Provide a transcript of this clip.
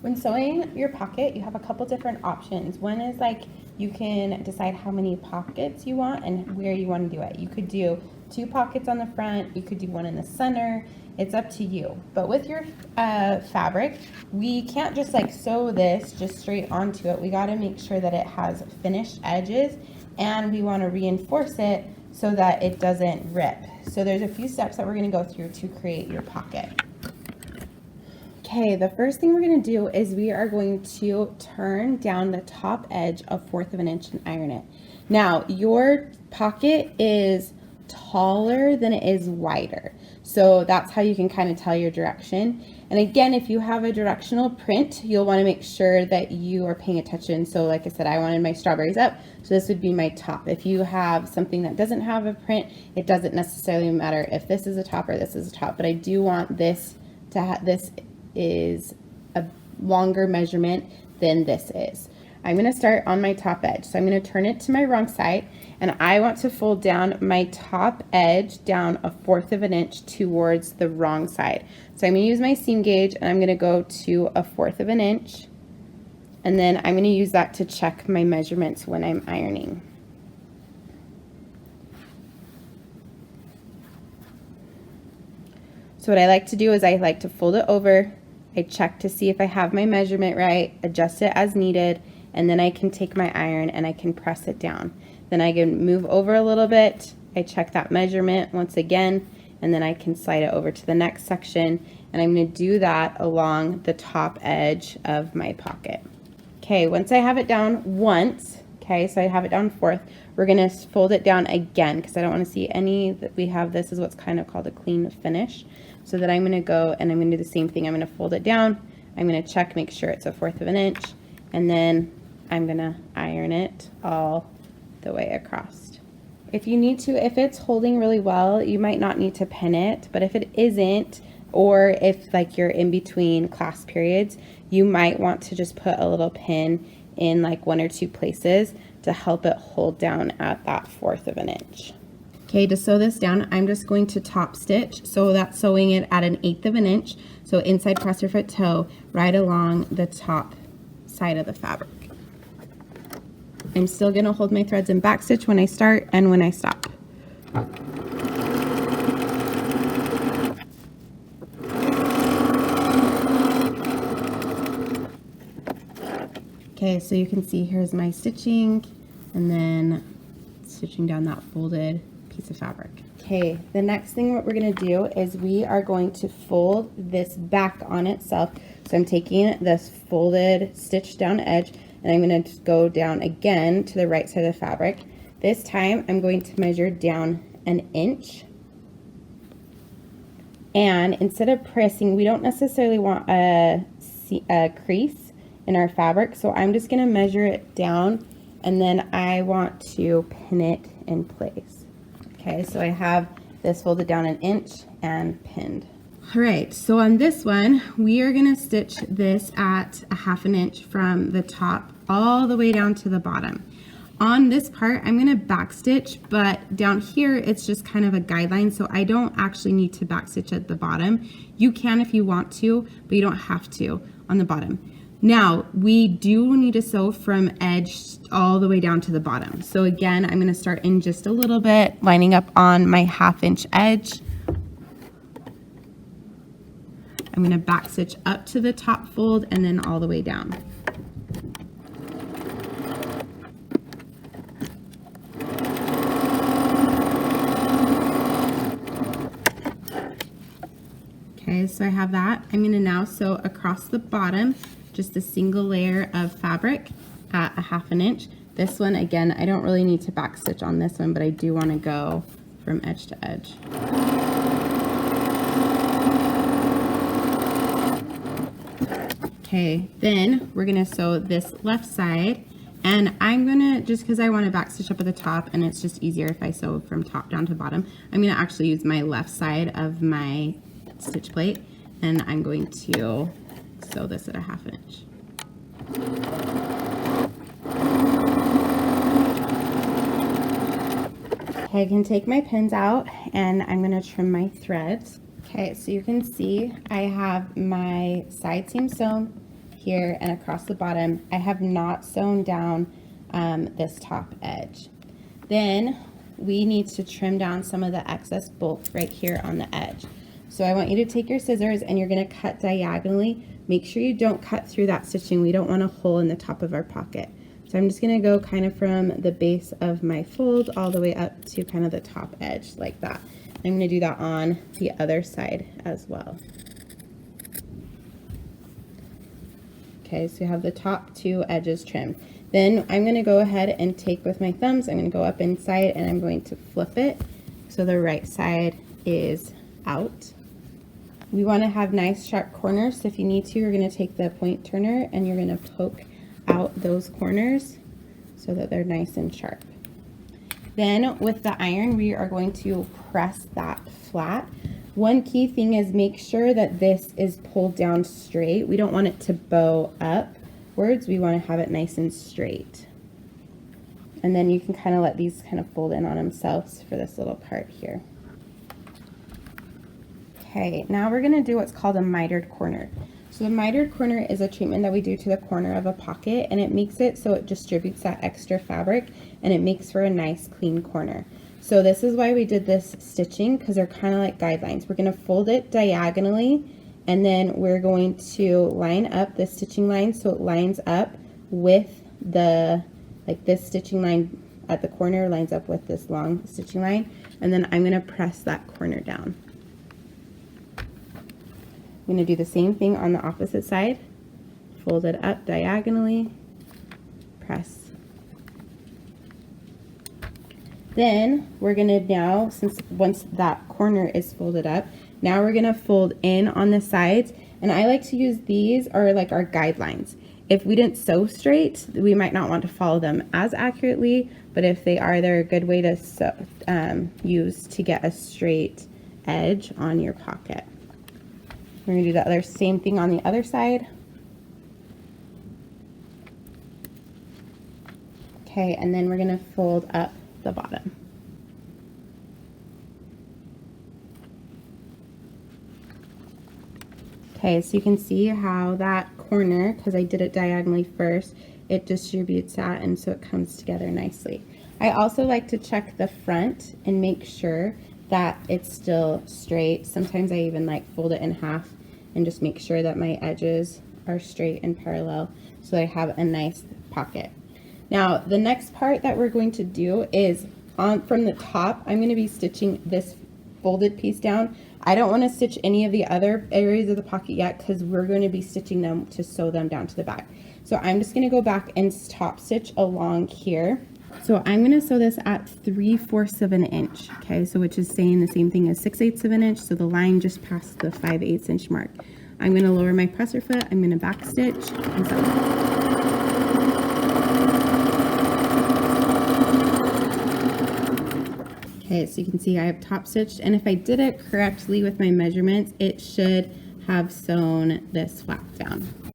When sewing your pocket, you have a couple different options. One is like you can decide how many pockets you want and where you want to do it. You could do 2 pockets on the front, you could do 1 in the center. It's up to you. But with your fabric, we can't just like sew this just straight onto it. We got to make sure that it has finished edges, and we want to reinforce it so that it doesn't rip. So there's a few steps that we're going to go through to create your pocket. Okay, the first thing we're going to do is we are going to turn down the top edge 1/4 of an inch and iron it. Now, your pocket is taller than it is wider. So that's how you can kind of tell your direction. And again, if you have a directional print, you'll want to make sure that you are paying attention. So like I said, I wanted my strawberries up, so this would be my top. If you have something that doesn't have a print, it doesn't necessarily matter if this is a top or this is a top, but I do want this to have, this is a longer measurement than this is. I'm going to start on my top edge. So I'm going to turn it to my wrong side, and I want to fold down my top edge down 1/4 of an inch towards the wrong side. So I'm going to use my seam gauge, and I'm going to go to 1/4 of an inch, and then I'm going to use that to check my measurements when I'm ironing. So what I like to do is I like to fold it over, I check to see if I have my measurement right, adjust it as needed, and then I can take my iron and I can press it down. Then I can move over a little bit, I check that measurement once again, and then I can slide it over to the next section, and I'm going to do that along the top edge of my pocket. Okay, once I have it down once, okay, so I have it down 1/4, we're going to fold it down again because I don't want to see any that we have. This is what's kind of called a clean finish. So that I'm going to go and I'm going to do the same thing. I'm going to fold it down, I'm going to check, make sure it's 1/4 of an inch, and then I'm going to iron it all the way across. If you need to, if it's holding really well, you might not need to pin it, but if it isn't, or if like you're in between class periods, you might want to just put a little pin in like 1 or 2 places to help it hold down at that 1/4 of an inch. Okay, to sew this down, I'm just going to top stitch. So that's sewing it at 1/8 of an inch. So inside presser foot toe, right along the top side of the fabric. I'm still going to hold my threads and backstitch when I start and when I stop. Okay, so you can see here's my stitching, and then stitching down that folded piece of fabric. Okay, the next thing what we're going to do is we are going to fold this back on itself. So I'm taking this folded stitch down edge, and I'm going to go down again to the right side of the fabric. This time I'm going to measure down 1 inch, and instead of pressing, we don't necessarily want a crease in our fabric, so I'm just going to measure it down, and then I want to pin it in place. Okay, so I have this folded down 1 inch and pinned. All right, so on this one, we are going to stitch this at 1/2 inch from the top all the way down to the bottom. On this part, I'm going to backstitch, but down here, it's just kind of a guideline, so I don't actually need to backstitch at the bottom. You can if you want to, but you don't have to on the bottom. Now, we do need to sew from edge all the way down to the bottom. So again, I'm going to start in just a little bit, lining up on my 1/2 inch edge. I'm going to backstitch up to the top fold and then all the way down. Okay, so I have that. I'm going to now sew across the bottom just a single layer of fabric at 1/2 inch. This one, again, I don't really need to backstitch on this one, but I do want to go from edge to edge. Okay, then we're going to sew this left side, and I'm going to, just because I want to backstitch up at the top and it's just easier if I sew from top down to bottom, I'm going to actually use my left side of my stitch plate, and I'm going to sew this at 1/2 inch. Okay, I can take my pins out and I'm going to trim my threads. Okay, so you can see I have my side seam sewn here and across the bottom. I have not sewn down this top edge. Then we need to trim down some of the excess bulk right here on the edge. So I want you to take your scissors and you're going to cut diagonally. Make sure you don't cut through that stitching. We don't want a hole in the top of our pocket. So I'm just going to go kind of from the base of my fold all the way up to kind of the top edge like that. I'm going to do that on the other side as well. Okay, so you have the top two edges trimmed. Then I'm going to go ahead and take with my thumbs, I'm going to go up inside and I'm going to flip it so the right side is out. We want to have nice sharp corners, so if you need to, you're going to take the point turner and you're going to poke out those corners so that they're nice and sharp. Then with the iron, we are going to press that flat. One key thing is make sure that this is pulled down straight. We don't want it to bow upwards. We want to have it nice and straight. And then you can kind of let these kind of fold in on themselves for this little part here. Okay, now we're going to do what's called a mitered corner. So the mitered corner is a treatment that we do to the corner of a pocket, and it makes it so it distributes that extra fabric and it makes for a nice clean corner. So this is why we did this stitching, because they're kind of like guidelines. We're going to fold it diagonally and then we're going to line up the stitching line so it lines up with the, like this stitching line at the corner lines up with this long stitching line, and then I'm going to press that corner down. I'm going to do the same thing on the opposite side. Fold it up diagonally, press. Then we're going to now, once that corner is folded up, now we're going to fold in on the sides, and I like to use these are like our guidelines. If we didn't sew straight, we might not want to follow them as accurately, but if they are, they're a good way to use to get a straight edge on your pocket. We're going to do the same thing on the other side. Okay, and then we're going to fold up the bottom. Okay, so you can see how that corner, because I did it diagonally first, it distributes that and so it comes together nicely. I also like to check the front and make sure that it's still straight. Sometimes I even like fold it in half and just make sure that my edges are straight and parallel so I have a nice pocket. Now the next part that we're going to do is from the top, I'm going to be stitching this folded piece down. I don't want to stitch any of the other areas of the pocket yet because we're going to be stitching them to sew them down to the back. So I'm just going to go back and top stitch along here. So I'm going to sew this at 3/4 of an inch, okay, so which is saying the same thing as 6/8 of an inch, so the line just past the 5/8 inch mark. I'm going to lower my presser foot, I'm going to back stitch and sew. Okay, so you can see I have top stitched, and if I did it correctly with my measurements, it should have sewn this flap down.